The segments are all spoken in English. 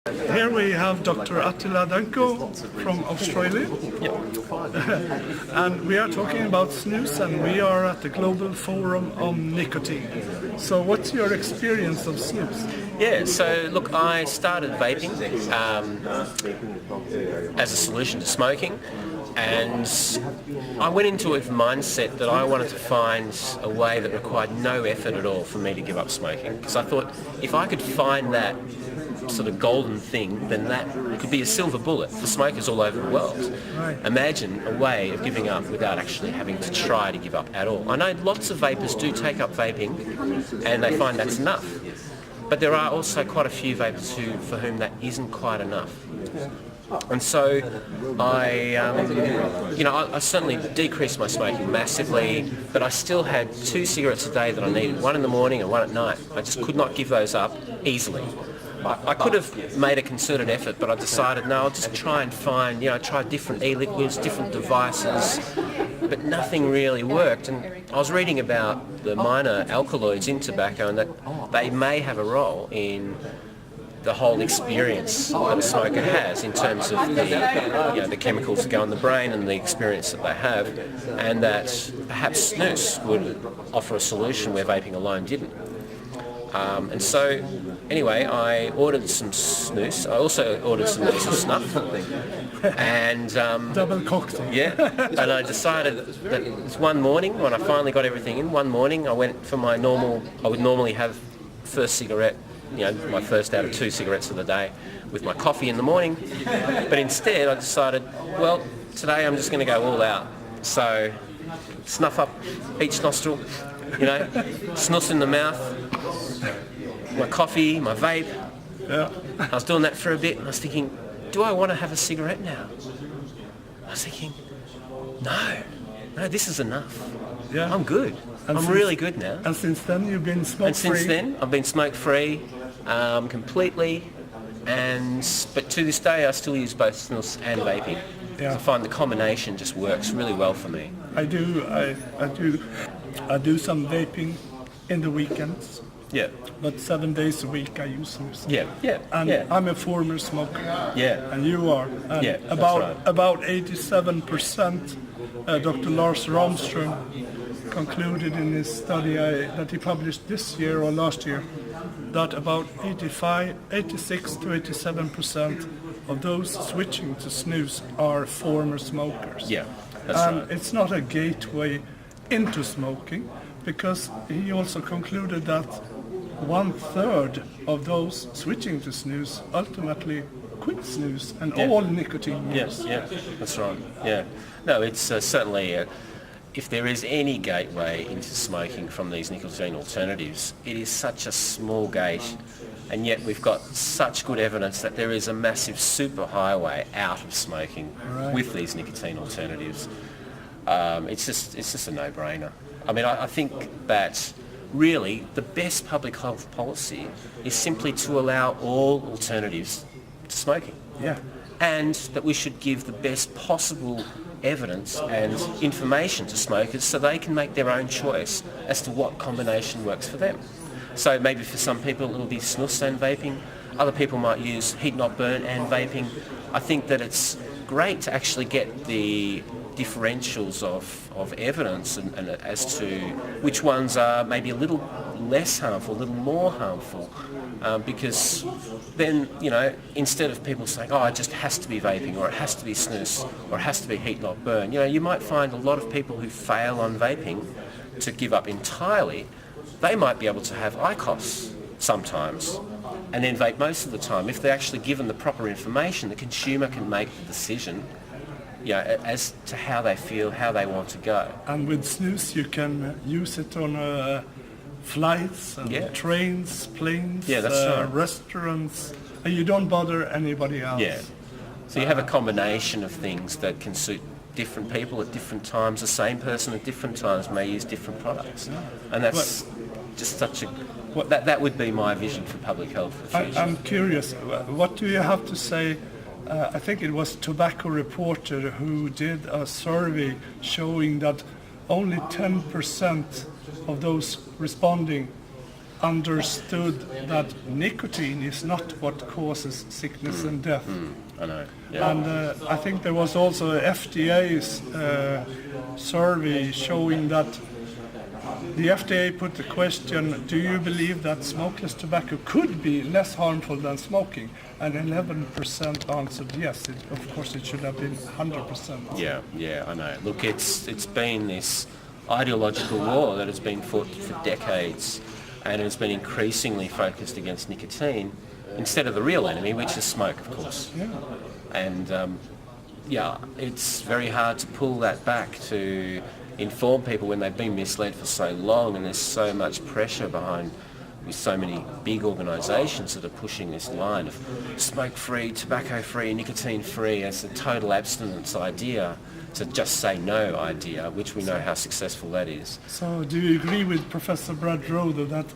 Here we have Dr. Attila Danko from Australia. And we are talking about snus, and we are at the Global Forum on Nicotine. So what's your experience of snus? Yeah, so look, I started vaping as a solution to smoking, and I went into it with the mindset that I wanted to find a way that required no effort at all for me to give up smoking, because I thought if I could find that sort of golden thing, then that could be a silver bullet for smokers all over the world. Right. Imagine a way of giving up without actually having to try to give up at all. I know lots of vapers do take up vaping and they find that's enough, but there are also quite a few vapers for whom that isn't quite enough. And so I certainly decreased my smoking massively, but I still had 2 cigarettes a day that I needed, one in the morning and one at night. I just could not give those up easily. I could have made a concerted effort, but I decided, no, I'll just try and find, try different e-liquids, different devices, but nothing really worked. And I was reading about the minor alkaloids in tobacco and that they may have a role in the whole experience that a smoker has in terms of the chemicals that go in the brain and the experience that they have, and that perhaps snus would offer a solution where vaping alone didn't. And so, anyway, I ordered some snus. I also ordered some bits of snuff. And double cocktail. Yeah. And I decided that one morning, when I finally got everything in, one morning I went for my normal. I would normally have first cigarette, my first out of 2 cigarettes of the day, with my coffee in the morning. But instead, I decided, well, today I'm just going to go all out. So, snuff up each nostril, snus in the mouth, my coffee, my vape. Yeah. I was doing that for a bit and I was thinking, do I want to have a cigarette now? I was thinking, no, this is enough. Yeah. I'm good. I'm really good now. And since then you've been smoke-free? And since then I've been smoke-free completely, but to this day I still use both snus and vaping. Yeah. I find the combination just works really well for me. I do some vaping in the weekends. Yeah. But 7 days a week I use snus. Yeah. And I'm a former smoker. Yeah. And you are. And yeah. About 87%. Dr. Lars Ramström concluded in his study that he published this year or last year that about 86 to 87% of those switching to snus are former smokers. Yeah, that's right. And it's not a gateway into smoking, because he also concluded that 1/3 of those switching to snus ultimately quit snus and all nicotine use. Yes, yeah, that's right. Yeah, no, it's certainly. If there is any gateway into smoking from these nicotine alternatives, it is such a small gate, and yet we've got such good evidence that there is a massive superhighway out of smoking with these nicotine alternatives. It's just a no-brainer. I mean, I think that really the best public health policy is simply to allow all alternatives to smoking. Yeah. And that we should give the best possible evidence and information to smokers so they can make their own choice as to what combination works for them. So maybe for some people it'll be snus and vaping, other people might use heat not burn and vaping. I think that it's great to actually get the differentials of evidence and as to which ones are maybe a little less harmful, a little more harmful, because then, instead of people saying, it just has to be vaping, or it has to be snus, or it has to be heat not burn, you might find a lot of people who fail on vaping to give up entirely. They might be able to have IQOS sometimes and then vape most of the time. If they're actually given the proper information, the consumer can make the decision as to how they feel, how they want to go. And with snus you can use it on flights, trains, planes, restaurants, and you don't bother anybody else. Yeah. So you have a combination of things that can suit different people at different times. The same person at different times may use different products. And that's just such a... That would be my vision for public health for the future. I'm curious, what do you have to say? I think it was Tobacco Reporter who did a survey showing that only 10% of those responding understood that nicotine is not what causes sickness and death. I know. Yeah. And I think there was also a FDA's survey showing that the FDA put the question, do you believe that smokeless tobacco could be less harmful than smoking? And 11% answered yes. Of course, it should have been 100%. Yeah, I know. Look, it's been this ideological war that has been fought for decades, and it's been increasingly focused against nicotine instead of the real enemy, which is smoke, of course. Yeah. And it's very hard to pull that back, to inform people when they've been misled for so long, and there's so much pressure behind with so many big organisations that are pushing this line of smoke-free, tobacco-free, nicotine-free as a total abstinence idea, to just say no idea, which we know how successful that is. So do you agree with Professor Brad Rother that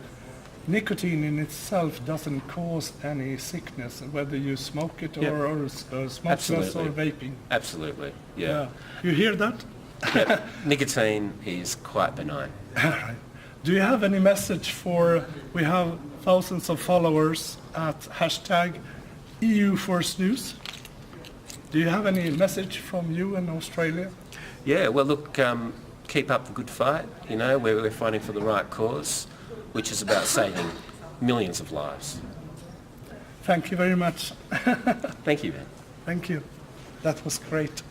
nicotine in itself doesn't cause any sickness, whether you smoke it or smoke less or vaping? Absolutely, yeah. You hear that? Yep. Nicotine is quite benign. All right. Do you have any message for, we have thousands of followers at hashtag EUforsnus. Do you have any message from you in Australia? Yeah, well look, keep up the good fight, you know, we're fighting for the right cause, which is about saving millions of lives. Thank you very much. Thank you, man. Thank you. That was great.